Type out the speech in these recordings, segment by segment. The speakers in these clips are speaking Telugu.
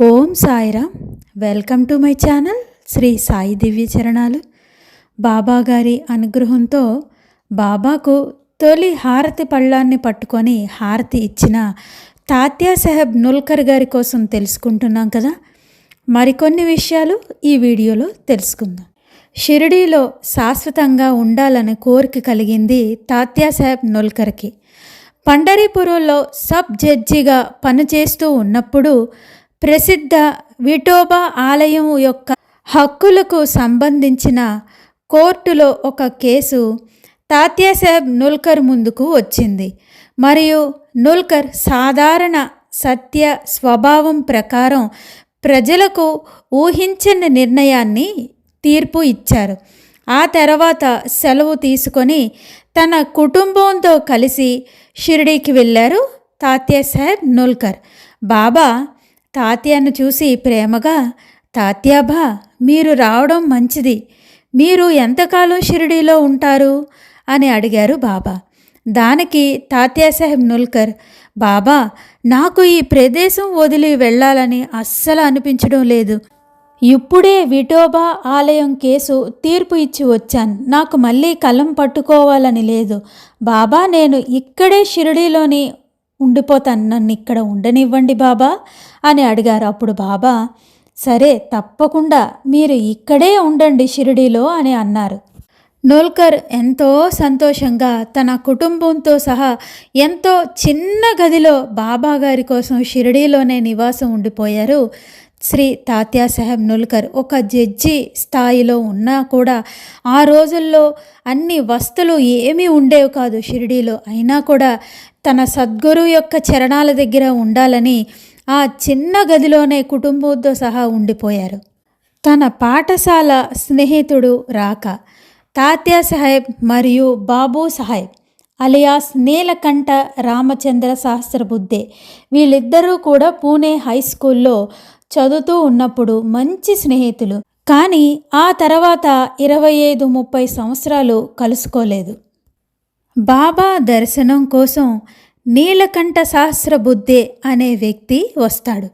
Om Sairam. Welcome to my channel Shri Sai Divya Charanalu. Baba గారి అనుగ్రహంతో బాబాకు తొలి హారతి పళ్ళాన్ని పట్టుకొని హారతి ఇచ్చిన తాత్యా సాహెబ్ నుల్కర్ గారి కోసం తెలుసుకుంటున్నాం కదా. మరికొన్ని విషయాలు ఈ వీడియోలో తెలుసుకుందాం. షిరిడీలో శాశ్వతంగా ఉండాలని కోరిక కలిగింది తాత్యా సాహెబ్ నుల్కర్కి. పండరీపురంలో సబ్ జడ్జిగా పనిచేస్తూ ఉన్నప్పుడు ప్రసిద్ధ విఠోబా ఆలయం యొక్క హక్కులకు సంబంధించిన కోర్టులో ఒక కేసు తాత్యా సాహెబ్ నుల్కర్ ముందుకు వచ్చింది. మరియు నుల్కర్ సాధారణ సత్య స్వభావం ప్రకారం ప్రజలకు ఊహించని నిర్ణయాన్ని తీర్పు ఇచ్చారు. ఆ తర్వాత సెలవు తీసుకొని తన కుటుంబంతో కలిసి షిరిడీకి వెళ్ళారు తాత్యా సాహెబ్ నుల్కర్. బాబా తాత్యాను చూసి ప్రేమగా, తాత్యాబా, మీరు రావడం మంచిది. మీరు ఎంతకాలం షిరిడీలో ఉంటారు అని అడిగారు బాబా. దానికి తాత్యా సాహెబ్ నుల్కర్, బాబా, నాకు ఈ ప్రదేశం వదిలి వెళ్ళాలని అస్సలు అనిపించడం లేదు. ఇప్పుడే విఠోబా ఆలయం కేసు తీర్పు ఇచ్చి వచ్చాను. నాకు మళ్ళీ కలం పట్టుకోవాలని లేదు. బాబా, నేను ఇక్కడే షిరిడీలోని ఉండిపోతాను, నన్ను ఇక్కడ ఉండనివ్వండి బాబా అని అడిగారు. అప్పుడు బాబా, సరే, తప్పకుండా మీరు ఇక్కడే ఉండండి షిరిడీలో అని అన్నారు. నుల్కర్ ఎంతో సంతోషంగా తన కుటుంబంతో సహా ఎంతో చిన్న గదిలో బాబా గారి కోసం షిరిడీలోనే నివాసం ఉండిపోయారు శ్రీ తాత్యా సాహెబ్ నుల్కర్. ఒక జడ్జి స్థాయిలో ఉన్నా కూడా ఆ రోజుల్లో అన్ని వస్తువులు ఏమీ ఉండేవి కాదు షిరిడీలో. అయినా కూడా తన సద్గురు యొక్క చరణాల దగ్గర ఉండాలని ఆ చిన్న గదిలోనే కుటుంబంతో సహా ఉండిపోయారు. తన పాఠశాల స్నేహితుడు రాక తాత్యా సాహెబ్ మరియు బాబూ సాహెబ్ అలియాస్ నీలకంఠ రామచంద్ర సహస్రబుద్ధే, వీళ్ళిద్దరూ కూడా పూణే హై స్కూల్లో చదువుతూ ఉన్నప్పుడు మంచి స్నేహితులు. కానీ ఆ తర్వాత 25-30 సంవత్సరాలు కలుసుకోలేదు. బాబా దర్శనం కోసం నీలకంఠ సహస్రబుద్ధే అనే వ్యక్తి వస్తాడు.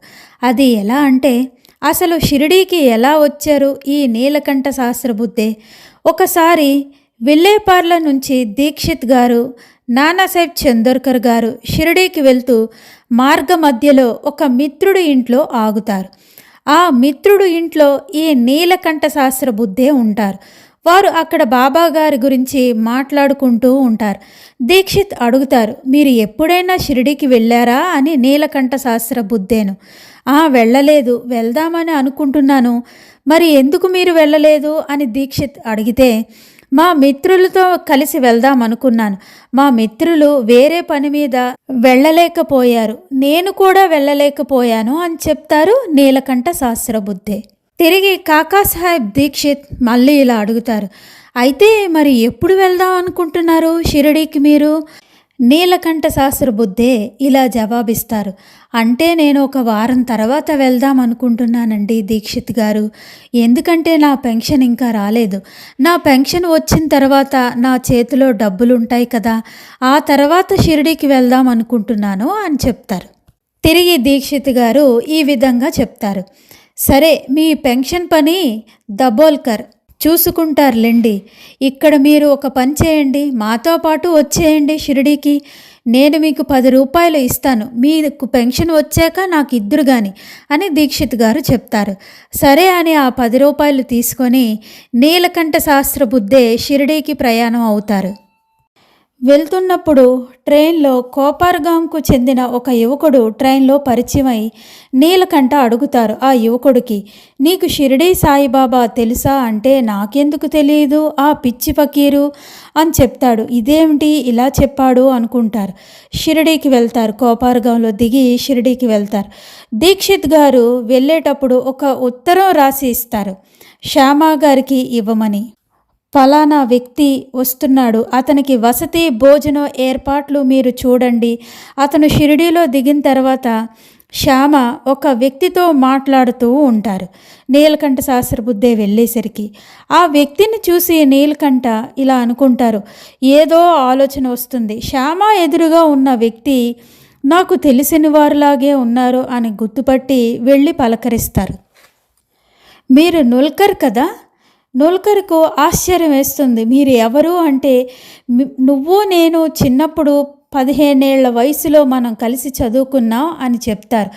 అది ఎలా అంటే, అసలు షిరిడీకి ఎలా వచ్చారు ఈ నీలకంఠ సహస్రబుద్ధే? ఒకసారి విల్లేపార్ల నుంచి దీక్షిత్ గారు, నానాసాహెబ్ చందోర్కర్ గారు షిరిడీకి వెళ్తూ మార్గ మధ్యలో ఒక మిత్రుడి ఇంట్లో ఆగుతారు. ఆ మిత్రుడు ఇంట్లో ఈ నీలకంఠ సహస్రబుద్ధే ఉంటారు. వారు అక్కడ బాబా గారి గురించి మాట్లాడుకుంటూ ఉంటారు. దీక్షిత్ అడుగుతారు, మీరు ఎప్పుడైనా షిరిడీకి వెళ్ళారా అని నీలకంఠ సహస్రబుద్ధేను. వెళ్ళలేదు, వెళ్దామని అనుకుంటున్నాను. మరి ఎందుకు మీరు వెళ్ళలేదు అని దీక్షిత్ అడిగితే, మా మిత్రులతో కలిసి వెళ్దాం అనుకున్నాను. మా మిత్రులు వేరే పని మీద వెళ్ళలేకపోయారు, నేను కూడా వెళ్ళలేకపోయాను అని చెప్తారు నీలకంఠ సహస్రబుద్ధే. తిరిగి కాకాసాహెబ్ దీక్షిత్ మళ్ళీ ఇలా అడుగుతారు, అయితే మరి ఎప్పుడు వెళ్దాం అనుకుంటున్నారు షిరిడీకి మీరు? నీలకంఠ సహస్రబుద్ధే ఇలా జవాబిస్తారు, అంటే నేను ఒక వారం తర్వాత వెళ్దాం అనుకుంటున్నానండి దీక్షిత్ గారు. ఎందుకంటే నా పెన్షన్ ఇంకా రాలేదు. నా పెన్షన్ వచ్చిన తర్వాత నా చేతిలో డబ్బులుంటాయి కదా, ఆ తర్వాత షిరిడీకి వెళ్దాం అనుకుంటున్నాను అని చెప్తారు. తిరిగి దీక్షిత్ గారు ఈ విధంగా చెప్తారు, సరే, మీ పెన్షన్ పని దబోల్కర్ చూసుకుంటారులేండి. ఇక్కడ మీరు ఒక పని చేయండి, మాతో పాటు వచ్చేయండి షిరిడీకి. నేను మీకు 10 రూపాయలు ఇస్తాను, మీకు పెన్షన్ వచ్చాక నాకు ఇద్దరు గాని అని దీక్షిత్ గారు చెప్తారు. సరే అని ఆ 10 రూపాయలు తీసుకొని నీలకంఠ సహస్రబుద్ధే షిరిడీకి ప్రయాణం అవుతారు. వెళ్తున్నప్పుడు ట్రైన్లో కోపార్గాంకు చెందిన ఒక యువకుడు ట్రైన్లో పరిచయమై నీలకంఠ అడుగుతారు ఆ యువకుడికి, నీకు షిరిడీ సాయిబాబా తెలుసా అంటే, నాకెందుకు తెలియదు, ఆ పిచ్చి ఫకీరు అని చెప్తాడు. ఇదేమిటి ఇలా చెప్పాడు అనుకుంటారు. షిరిడీకి వెళ్తారు. కోపార్గాంలో దిగి షిరిడీకి వెళ్తారు. దీక్షిత్ గారు వెళ్ళేటప్పుడు ఒక ఉత్తరం రాసి ఇస్తారు శ్యామా గారికి ఇవ్వమని. ఫలానా వ్యక్తి వస్తున్నాడు, అతనికి వసతి భోజనం ఏర్పాట్లు మీరు చూడండి. అతను షిరిడీలో దిగిన తర్వాత శ్యామ ఒక వ్యక్తితో మాట్లాడుతూ ఉంటారు. నీలకంఠ సహస్రబుద్ధే వెళ్ళేసరికి ఆ వ్యక్తిని చూసి నీలకంఠ ఇలా అనుకుంటారు, ఏదో ఆలోచన వస్తుంది. శ్యామ ఎదురుగా ఉన్న వ్యక్తి నాకు తెలిసిన వారిలాగే ఉన్నారు అని గుర్తుపట్టి వెళ్ళి పలకరిస్తారు. మీరు నుల్కర్ కదా? నుల్కర్కు ఆశ్చర్యం వేస్తుంది. మీరు ఎవరు అంటే, నువ్వు నేను చిన్నప్పుడు 15 ఏళ్ల వయసులో మనం కలిసి చదువుకున్నాం అని చెప్తారు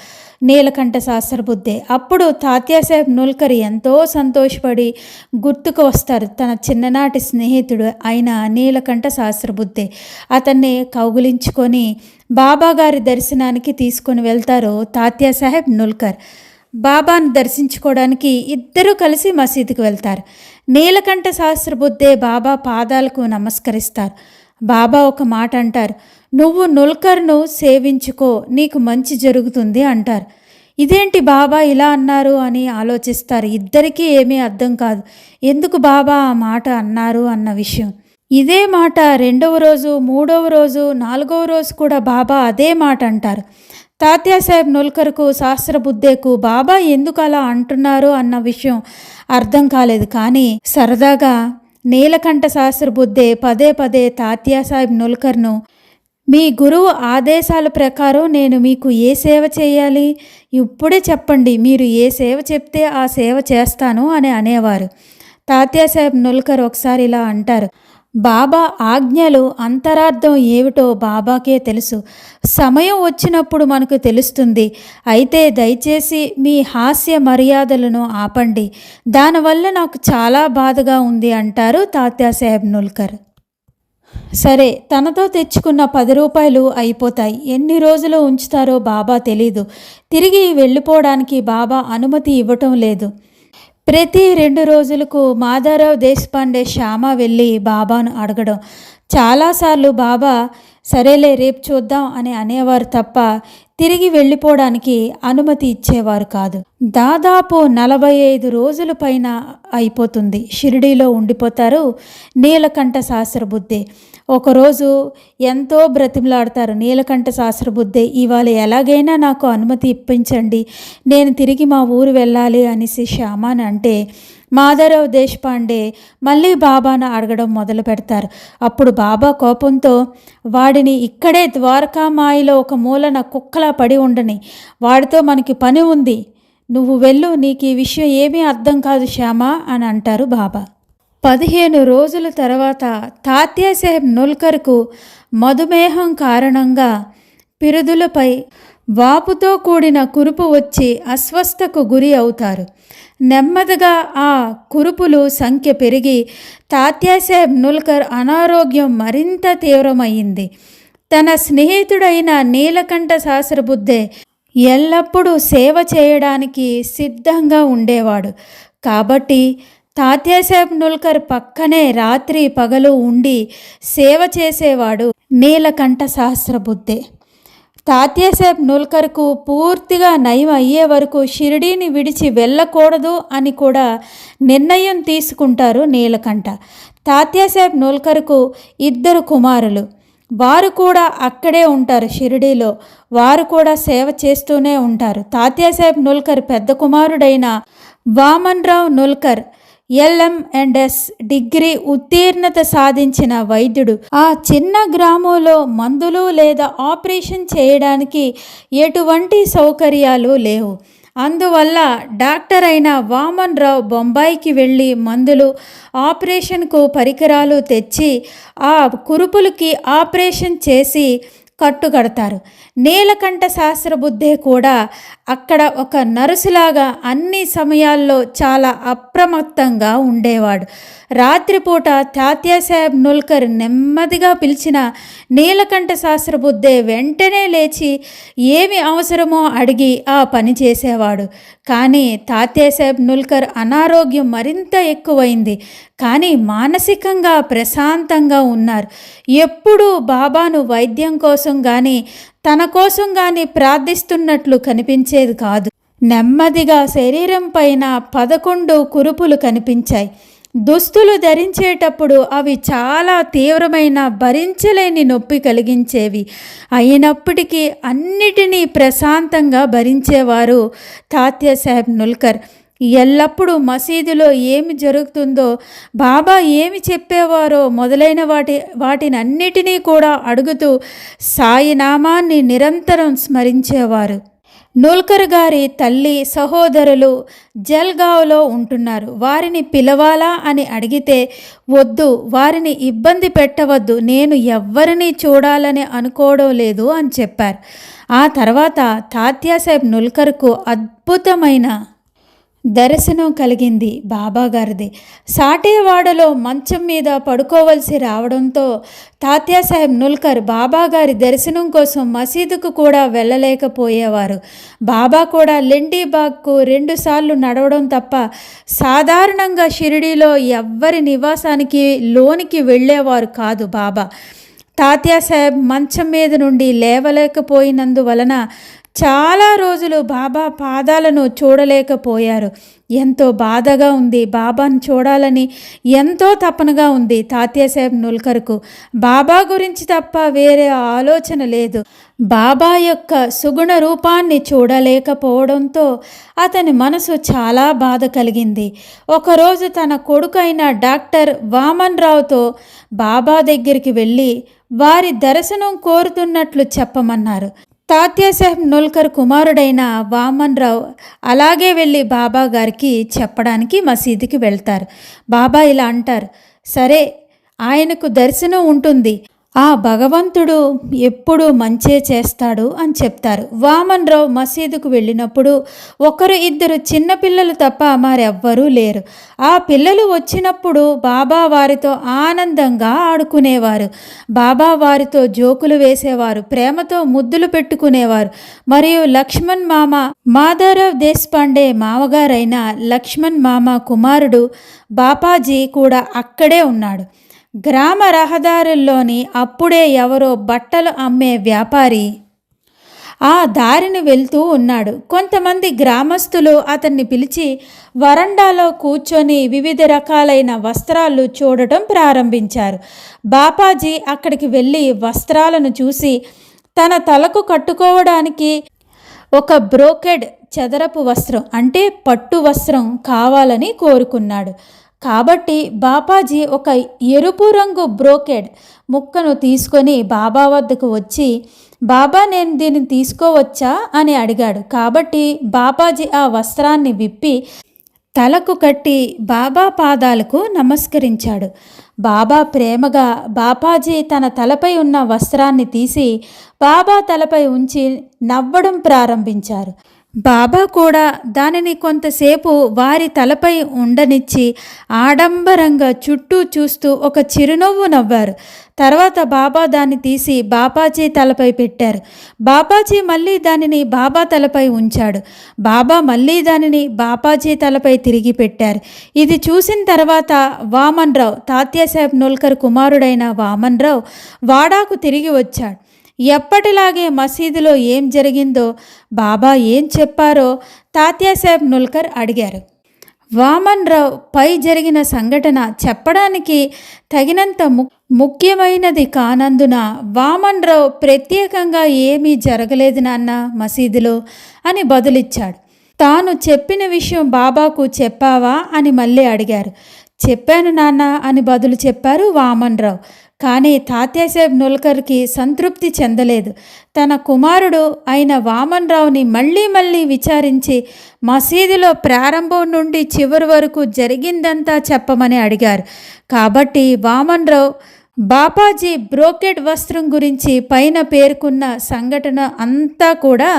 నీలకంఠ శాస్త్రబుద్ధే. అప్పుడు తాత్యాసాహెబ్ నుల్కర్ ఎంతో సంతోషపడి గుర్తుకు వస్తారు తన చిన్ననాటి స్నేహితుడు అయిన నీలకంఠ శాస్త్రబుద్ధే. అతన్ని కౌగులించుకొని బాబాగారి దర్శనానికి తీసుకొని వెళ్తారు తాత్యాసాహెబ్ నుల్కర్. బాబాను దర్శించుకోవడానికి ఇద్దరూ కలిసి మసీదుకు వెళ్తారు. నీలకంఠ శాస్త్రబుద్ధే బాబా పాదాలకు నమస్కరిస్తారు. బాబా ఒక మాట అంటారు, నువ్వు నుల్కర్ను సేవించుకో, నీకు మంచి జరుగుతుంది అంటారు. ఇదేంటి బాబా ఇలా అన్నారు అని ఆలోచిస్తారు. ఇద్దరికీ ఏమీ అర్థం కాదు ఎందుకు బాబా ఆ మాట అన్నారు అన్న విషయం. ఇదే మాట 2వ రోజు, 3వ రోజు, 4వ రోజు కూడా బాబా అదే మాట అంటారు. తాత్యాసాహెబ్ నుల్కర్కు శాస్త్రబుద్ధేకు బాబా ఎందుకు అలా అంటున్నారు అన్న విషయం అర్థం కాలేదు. కానీ సరదాగా నీలకంఠ శాస్త్రబుద్ధే పదే పదే తాత్యాసాహెబ్ నుల్కర్ను, మీ గురువు ఆదేశాల ప్రకారం నేను మీకు ఏ సేవ చేయాలి, ఇప్పుడే చెప్పండి, మీరు ఏ సేవ చెప్తే ఆ సేవ చేస్తాను అని అనేవారు. తాత్యాసాహెబ్ నుల్కర్ ఒకసారి ఇలా అంటారు, బాబా ఆజ్ఞలు అంతరార్థం ఏమిటో బాబాకే తెలుసు. సమయం వచ్చినప్పుడు మనకు తెలుస్తుంది. అయితే దయచేసి మీ హాస్య మర్యాదలను ఆపండి, దానివల్ల నాకు చాలా బాధగా ఉంది అంటారు తాత్యాసాహెబ్ నుల్కర్. సరే, తనతో తెచ్చుకున్న 10 రూపాయలు అయిపోతాయి. ఎన్ని రోజులు ఉంచుతారో బాబా తెలీదు. తిరిగి వెళ్ళిపోవడానికి బాబా అనుమతి ఇవ్వటం లేదు. ప్రతి 2 రోజులకు మాధవరావు దేశపాండే శ్యామ వెళ్ళి బాబాను అడగడం. చాలాసార్లు బాబా సరేలే రేపు చూద్దాం అని అనేవారు తప్ప తిరిగి వెళ్ళిపోవడానికి అనుమతి ఇచ్చేవారు కాదు. దాదాపు 45 రోజుల పైన అయిపోతుంది. షిరిడీలో ఉండిపోతారు నీలకంఠ శాస్త్రబుద్ధే. ఒకరోజు ఎంతో బ్రతిమలాడతారు నీలకంఠ శాస్త్రబుద్ధే, ఇవాళ ఎలాగైనా నాకు అనుమతి ఇప్పించండి, నేను తిరిగి మా ఊరు వెళ్ళాలి అనేసి శ్యామాని అంటే మాధవరావు దేశపాండే మళ్ళీ బాబాను అడగడం మొదలు పెడతారు. అప్పుడు బాబా కోపంతో, వాడిని ఇక్కడే ద్వారకామాయిలో ఒక మూలన కుక్కలా పడి ఉండని, వాడితో మనకి పని ఉంది, నువ్వు వెళ్ళు, నీకు ఈ విషయం ఏమీ అర్థం కాదు శ్యామా అని అంటారు బాబా. 15 రోజుల తర్వాత తాత్యాసాహెబ్ నుల్కర్కు మధుమేహం కారణంగా పిరుదులపై వాపుతో కూడిన కురుపు వచ్చి అస్వస్థకు గురి అవుతారు. నెమ్మదిగా ఆ కురుపులు సంఖ్య పెరిగి తాత్యాసాహెబ్ నుల్కర్ అనారోగ్యం మరింత తీవ్రమైంది. తన స్నేహితుడైన నీలకంఠ శాస్త్రబుద్ధే ఎల్లప్పుడూ సేవ చేయడానికి సిద్ధంగా ఉండేవాడు. కాబట్టి తాత్యాసాహెబ్ నుల్కర్ పక్కనే రాత్రి పగలు ఉండి సేవ చేసేవాడు నీలకంఠ శాస్త్రబుద్ధే. తాత్యాసాహెబ్ నుల్కర్కు పూర్తిగా నయం అయ్యే వరకు షిరిడీని విడిచి వెళ్ళకూడదు అని కూడా నిర్ణయం తీసుకుంటారు నీలకంఠ. తాత్యాసాహెబ్ నుల్కర్కు 2 కుమారులు, వారు కూడా అక్కడే ఉంటారు షిరిడీలో. వారు కూడా సేవ చేస్తూనే ఉంటారు. తాత్యాసాహెబ్ నుల్కర్ పెద్ద కుమారుడైన వామన్రావు నుల్కర్ LM&S డిగ్రీ ఉత్తీర్ణత సాధించిన వైద్యుడు. ఆ చిన్న గ్రామంలో మందులు లేదా ఆపరేషన్ చేయడానికి ఎటువంటి సౌకర్యాలు లేవు. అందువల్ల డాక్టర్ అయిన వామన్రావు బొంబాయికి వెళ్ళి మందులు, ఆపరేషన్కు పరికరాలు తెచ్చి ఆ కురుపులకి ఆపరేషన్ చేసి కట్టుకడతారు. నీలకంఠ శాస్త్రబుద్ధే కూడా అక్కడ ఒక నర్సులాగా అన్ని సమయాల్లో చాలా అప్రమత్తంగా ఉండేవాడు. రాత్రిపూట తాత్యాసాహెబ్ నుల్కర్ నెమ్మదిగా పిలిచిన నీలకంఠ శాస్త్రబుద్ధే వెంటనే లేచి ఏమి అవసరమో అడిగి ఆ పని చేసేవాడు. కానీ తాత్యాసాహెబ్ నుల్కర్ అనారోగ్యం మరింత ఎక్కువైంది. కానీ మానసికంగా ప్రశాంతంగా ఉన్నారు. ఎప్పుడూ బాబాను వైద్యం కోసం కానీ తన కోసం కానీ ప్రార్థిస్తున్నట్లు కనిపించేది కాదు. నెమ్మదిగా శరీరం పైన 11 కురుపులు కనిపించాయి. దుస్తులు ధరించేటప్పుడు అవి చాలా తీవ్రమైన భరించలేని నొప్పి కలిగించేవి. అయినప్పటికీ అన్నిటినీ ప్రశాంతంగా భరించేవారు తాత్యాసాహెబ్ నుల్కర్. ఎల్లప్పుడూ మసీదులో ఏమి జరుగుతుందో, బాబా ఏమి చెప్పేవారో మొదలైన వాటినన్నిటినీ కూడా అడుగుతూ సాయి నామాన్ని నిరంతరం స్మరించేవారు. నూల్కర్ గారి తల్లి సహోదరులు జల్గావ్లో ఉంటున్నారు. వారిని పిలవాలా అని అడిగితే, వద్దు, వారిని ఇబ్బంది పెట్టవద్దు, నేను ఎవ్వరినీ చూడాలని అనుకోవడం లేదు అని చెప్పారు. ఆ తర్వాత తాత్యాసాహెబ్ నూల్కర్కు అద్భుతమైన దర్శనం కలిగింది బాబాగారిది. సాటేవాడలో మంచం మీద పడుకోవలసి రావడంతో తాత్యాసాహెబ్ నూల్కర్ బాబాగారి దర్శనం కోసం మసీదుకు కూడా వెళ్ళలేకపోయేవారు. బాబా కూడా లెండీబాగ్కు 2 సార్లు నడవడం తప్ప సాధారణంగా షిరిడీలో ఎవ్వరి నివాసానికి లోనికి వెళ్ళేవారు కాదు బాబా. తాత్యాసాహెబ్ మంచం మీద నుండి లేవలేకపోయినందువలన చాలా రోజులు బాబా పాదాలను చూడలేకపోయారు. ఎంతో బాధగా ఉంది. బాబాను చూడాలని ఎంతో తపనగా ఉంది తాత్యాసాహెబ్ నూల్కర్కు. బాబా గురించి తప్ప వేరే ఆలోచన లేదు. బాబా యొక్క సుగుణ రూపాన్ని చూడలేకపోవడంతో అతని మనసు చాలా బాధ కలిగింది. ఒకరోజు తన కొడుకైన డాక్టర్ వామన్ రావుతో బాబా దగ్గరికి వెళ్ళి వారి దర్శనం కోరుతున్నట్లు చెప్పమన్నారు. తాత్యాసాహెబ్ నూల్కర్ కుమారుడైన వామన్ రావు అలాగే వెళ్ళి బాబా గారికి చెప్పడానికి మసీదుకి వెళ్తారు. బాబా ఇలా అంటారు, సరే, ఆయనకు దర్శనం ఉంటుంది, ఆ భగవంతుడు ఎప్పుడూ మంచే చేస్తాడు అని చెప్తారు. వామన్ రావు మసీదుకు వెళ్ళినప్పుడు 1-2 చిన్నపిల్లలు తప్ప మరెవ్వరూ లేరు. ఆ పిల్లలు వచ్చినప్పుడు బాబా వారితో ఆనందంగా ఆడుకునేవారు. బాబా వారితో జోకులు వేసేవారు, ప్రేమతో ముద్దులు పెట్టుకునేవారు. మరియు లక్ష్మణ్ మామ, మాధవరావ్ దేశపాండే మామగారైన లక్ష్మణ్ మామ కుమారుడు బాపాజీ కూడా అక్కడే ఉన్నాడు. గ్రామ రహదారుల్లోని అప్పుడే ఎవరో బట్టలు అమ్మే వ్యాపారి ఆ దారిని వెళ్తూ ఉన్నాడు. కొంతమంది గ్రామస్తులు అతన్ని పిలిచి వరండాలో కూర్చొని వివిధ రకాలైన వస్త్రాలు చూడటం ప్రారంభించారు. బాపాజీ అక్కడికి వెళ్ళి వస్త్రాలను చూసి తన తలకు కట్టుకోవడానికి ఒక బ్రోకెడ్ చదరపు వస్త్రం అంటే పట్టు వస్త్రం కావాలని కోరుకున్నాడు. కాబట్టి బాపాజీ ఒక ఎరుపు రంగు బ్రోకెడ్ ముక్కను తీసుకొని బాబా వద్దకు వచ్చి, బాబా, నేను దీన్ని తీసుకోవచ్చా అని అడిగాడు. కాబట్టి బాపాజీ ఆ వస్త్రాన్ని విప్పి తలకు కట్టి బాబా పాదాలకు నమస్కరించాడు. బాబా ప్రేమగా బాపాజీ తన తలపై ఉన్న వస్త్రాన్ని తీసి బాబా తలపై ఉంచి నవ్వడం ప్రారంభించారు. బాబా కూడా దానిని కొంతసేపు వారి తలపై ఉండనిచ్చి ఆడంబరంగా చుట్టూ చూస్తూ ఒక చిరునవ్వు నవ్వారు. తర్వాత బాబా దాన్ని తీసి బాపాజీ తలపై పెట్టారు. బాపాజీ మళ్ళీ దానిని బాబా తలపై ఉంచాడు. బాబా మళ్ళీ దానిని బాపాజీ తలపై తిరిగి పెట్టారు. ఇది చూసిన తర్వాత వామన్ రావు, తాత్యాసాహెబ్ నూల్కర్ కుమారుడైన వామన్ రావు వాడాకు తిరిగి వచ్చాడు. ఎప్పటిలాగే మసీదులో ఏం జరిగిందో, బాబా ఏం చెప్పారో తాత్యాసాహెబ్ నూల్కర్ అడిగారు. వామన్ రావు పై జరిగిన సంఘటన చెప్పడానికి తగినంత ముఖ్యమైనది కానందున వామన్ రావు ప్రత్యేకంగా ఏమీ జరగలేదు నాన్న మసీదులో అని బదులిచ్చాడు. తాను చెప్పిన విషయం బాబాకు చెప్పావా అని మళ్ళీ అడిగారు. చెప్పాను నాన్న అని బదులు చెప్పారు వామన్ రావు. కానీ తాత్యాసాహెబ్ నూల్కర్కి సంతృప్తి చెందలేదు. తన కుమారుడు అయిన వామన్ రావుని మళ్ళీ విచారించి మసీదులో ప్రారంభం నుండి చివరి వరకు జరిగిందంతా చెప్పమని అడిగారు. కాబట్టి వామన్ రావు బాపాజీ బ్రోకెడ్ వస్త్రం గురించి పైన పేర్కొన్న సంఘటన అంతా కూడా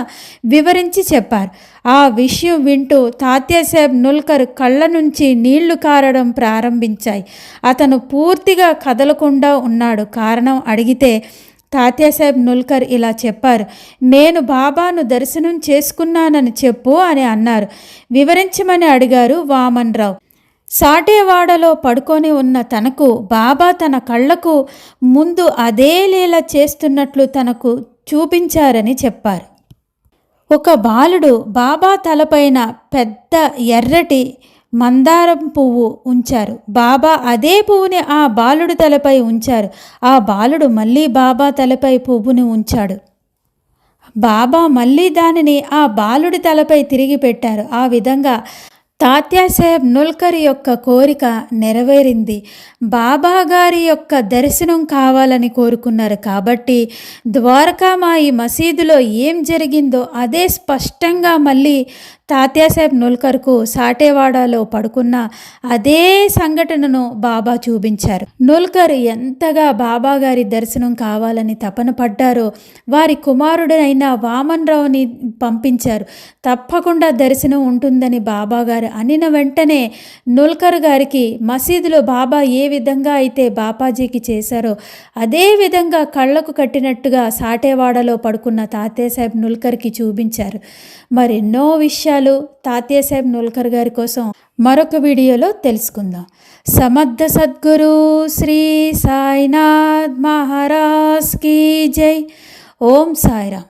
వివరించి చెప్పారు. ఆ విషయం వింటూ తాత్యాసాహెబ్ నూల్కర్ కళ్ళ నుంచి నీళ్లు కారడం ప్రారంభించాయి. అతను పూర్తిగా కదలకుండా ఉన్నాడు. కారణం అడిగితే తాత్యాసాహెబ్ నూల్కర్ ఇలా చెప్పారు, నేను బాబాను దర్శనం చేసుకున్నానని చెప్పు అని అన్నారు. వివరించమని అడిగారు వామన్ రావు. సాటేవాడలో పడుకొని ఉన్న తనకు బాబా తన కళ్ళకు ముందు అదే లీల చేస్తున్నట్లు తనకు చూపించారని చెప్పారు. ఒక బాలుడు బాబా తలపైన పెద్ద ఎర్రటి మందారం పువ్వు ఉంచారు. బాబా అదే పువ్వుని ఆ బాలుడు తలపై ఉంచారు. ఆ బాలుడు మళ్ళీ బాబా తలపై పువ్వుని ఉంచాడు. బాబా మళ్ళీ దానిని ఆ బాలుడి తలపై తిరిగి పెట్టారు. ఆ విధంగా తాత్యాసాహెబ్ నుల్కర్ యొక్క కోరిక నెరవేరింది. బాబా గారి యొక్క దర్శనం కావాలని కోరుకున్నారు. కాబట్టి ద్వారకామాయి మసీదులో ఏం జరిగిందో అదే స్పష్టంగా మళ్ళీ తాత్యాసాహెబ్ నుల్కర్కు సాటేవాడలో పడుకున్న అదే సంఘటనను బాబా చూపించారు. నుల్కర్ ఎంతగా బాబా గారి దర్శనం కావాలని తపన పడ్డారో వారి కుమారుడైన వామన్ రావుని పంపించారు. తప్పకుండా దర్శనం ఉంటుందని బాబా గారు అనిన వెంటనే నుల్కర్ గారికి మసీదులో బాబా ఏ విధంగా అయితే బాపాజీకి చేశారో అదే విధంగా కళ్ళకు కట్టినట్టుగా సాటేవాడలో పడుకున్న తాత్యాసాహెబ్ నుల్కర్కి చూపించారు. మరెన్నో విషయాలు తాత్యాసాహెబ్ నుల్కర్ గారి కోసం మరొక వీడియోలో తెలుసుకుందాం. సమర్థ సద్గురు శ్రీ సాయినాథ్ మహారాజ్ కీ జై. ఓం సాయిరామ్.